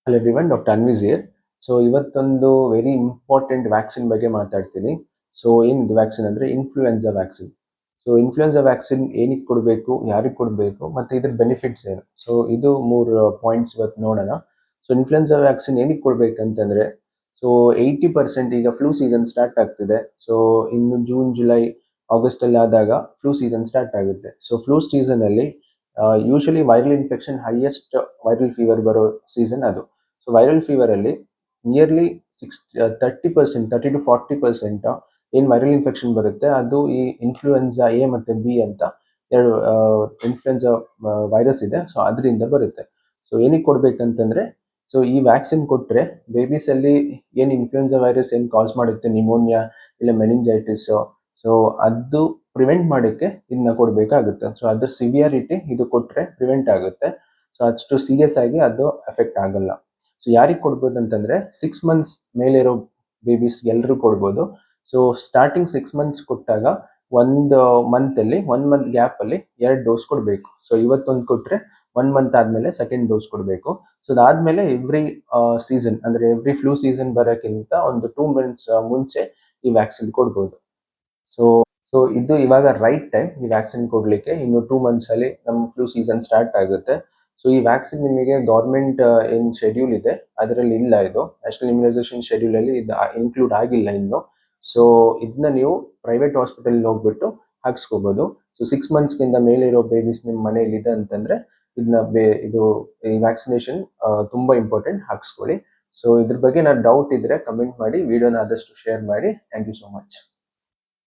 Hello everyone, doctor Anvis here. So ಇವತ್ತೊಂದು very important vaccine ಬಗ್ಗೆ ಮಾತಾಡ್ತೀನಿ. ಸೊ ಏನಿದು ವ್ಯಾಕ್ಸಿನ್ ಅಂದರೆ influenza vaccine. So influenza vaccine ಏನಕ್ಕೆ ಕೊಡಬೇಕು, ಯಾರಿಗೆ ಕೊಡಬೇಕು, ಮತ್ತು ಇದ್ರ ಬೆನಿಫಿಟ್ಸ್ ಏನು? ಸೊ ಇದು 3 ಪಾಯಿಂಟ್ಸ್ ಇವತ್ತು ನೋಡೋಣ. ಸೊ ಇನ್ಫ್ಲೂಯೆನ್ಸಾ ವ್ಯಾಕ್ಸಿನ್ ಏನಕ್ಕೆ ಕೊಡಬೇಕಂತಂದರೆ, ಸೊ 80% ಈಗ ಫ್ಲೂ ಸೀಸನ್ ಸ್ಟಾರ್ಟ್ ಆಗ್ತಿದೆ. ಸೊ ಇನ್ನು ಜೂನ್, ಜುಲೈ, ಆಗಸ್ಟಲ್ಲಿ ಆದಾಗ ಫ್ಲೂ ಸೀಸನ್ ಸ್ಟಾರ್ಟ್ ಆಗುತ್ತೆ. ಸೊ ಫ್ಲೂ ಸೀಸನಲ್ಲಿ usually viral infection highest viral fever ಬರೋ ಸೀಸನ್ ಅದು. ಸೊ ವೈರಲ್ ಫೀವರಲ್ಲಿ ನಿಯರ್ಲಿ 30% to 40% ಏನು ವೈರಲ್ ಇನ್ಫೆಕ್ಷನ್ ಬರುತ್ತೆ ಅದು ಈ ಇನ್ಫ್ಲೂಯೆನ್ಸಾ ಎ ಮತ್ತು ಬಿ ಅಂತ ಎರಡು ಇನ್ಫ್ಲೂಯೆನ್ಸಾ ವೈರಸ್ ಇದೆ. ಸೊ ಅದರಿಂದ ಬರುತ್ತೆ. ಸೊ ಏನಕ್ಕೆ ಕೊಡ್ಬೇಕಂತಂದರೆ, ಸೊ ಈ ವ್ಯಾಕ್ಸಿನ್ ಕೊಟ್ಟರೆ ಬೇಬೀಸಲ್ಲಿ ಏನು ಇನ್ಫ್ಲೂಯೆನ್ಸಾ ವೈರಸ್ ಏನು ಕಾಸ್ ಮಾಡುತ್ತೆ, ನಿಮೋನಿಯಾ ಇಲ್ಲ ಮೆನಿಂಜೈಟಿಸು, ಸೊ ಅದು ಪ್ರಿವೆಂಟ್ ಮಾಡೋಕ್ಕೆ ಇದನ್ನ ಕೊಡಬೇಕಾಗುತ್ತೆ. ಸೊ ಅದ್ರ ಸಿವಿಯಾರಿಟಿ ಇದು ಕೊಟ್ಟರೆ ಪ್ರಿವೆಂಟ್ ಆಗುತ್ತೆ. ಸೊ ಅಷ್ಟು ಸೀರಿಯಸ್ ಆಗಿ ಅದು ಎಫೆಕ್ಟ್ ಆಗಲ್ಲ. ಸೊ ಯಾರಿಗೆ ಕೊಡ್ಬೋದು ಅಂತಂದರೆ, 6 months ಮೇಲಿರೋ ಬೇಬೀಸ್ ಎಲ್ಲರೂ ಕೊಡ್ಬೋದು. ಸೊ ಸ್ಟಾರ್ಟಿಂಗ್ 6 months ಕೊಟ್ಟಾಗ ಒಂದು ಮಂತಲ್ಲಿ 1 month ಗ್ಯಾಪಲ್ಲಿ 2 ಡೋಸ್ ಕೊಡಬೇಕು. ಸೊ ಇವತ್ತೊಂದು ಕೊಟ್ಟರೆ 1 month ಆದಮೇಲೆ ಸೆಕೆಂಡ್ ಡೋಸ್ ಕೊಡಬೇಕು. ಸೊ ಅದಾದಮೇಲೆ ಎವ್ರಿ ಸೀಸನ್ ಅಂದರೆ ಎವ್ರಿ ಫ್ಲೂ ಸೀಸನ್ ಬರೋಕ್ಕಿಂತ ಒಂದು 2 months ಮುಂಚೆ ಈ ವ್ಯಾಕ್ಸಿನ್ ಕೊಡ್ಬೋದು. ಸೊ ಸೊ ಇದು ಇವಾಗ ರೈಟ್ ಟೈಮ್ ಈ ವ್ಯಾಕ್ಸಿನ್ ಕೊಡಲಿಕ್ಕೆ. ಇನ್ನು 2 months ಅಲ್ಲಿ ನಮ್ಮ ಫ್ಲೂ ಸೀಸನ್ ಸ್ಟಾರ್ಟ್ ಆಗುತ್ತೆ. ಸೊ ಈ ವ್ಯಾಕ್ಸಿನ್ ನಿಮಗೆ ಗೌರ್ಮೆಂಟ್ ಏನು ಶೆಡ್ಯೂಲ್ ಇದೆ ಅದರಲ್ಲಿ ಇಲ್ಲ. ಇದು ನ್ಯಾಷನಲ್ ಇಮ್ಯುನೈಸೇಷನ್ ಶೆಡ್ಯೂಲಲ್ಲಿ ಇದು ಇನ್ಕ್ಲೂಡ್ ಆಗಿಲ್ಲ ಇನ್ನು. ಸೊ ಇದನ್ನ ನೀವು ಪ್ರೈವೇಟ್ ಹಾಸ್ಪಿಟಲ್ಗೆ ಹೋಗ್ಬಿಟ್ಟು ಹಾಕ್ಸ್ಕೋಬೋದು. ಸೊ 6 monthsಗಿಂತ ಮೇಲಿರೋ ಬೇಬೀಸ್ ನಿಮ್ಮ ಮನೆಯಲ್ಲಿದೆ ಅಂತಂದರೆ ಇದನ್ನ ಇದು ಈ ವ್ಯಾಕ್ಸಿನೇಷನ್ ತುಂಬ ಇಂಪಾರ್ಟೆಂಟ್, ಹಾಕ್ಸ್ಕೊಳ್ಳಿ. ಸೊ ಇದ್ರ ಬಗ್ಗೆ ನಾನು ಡೌಟ್ ಇದ್ದರೆ ಕಮೆಂಟ್ ಮಾಡಿ, ವಿಡಿಯೋನ ಆದಷ್ಟು ಶೇರ್ ಮಾಡಿ. Thank you so much.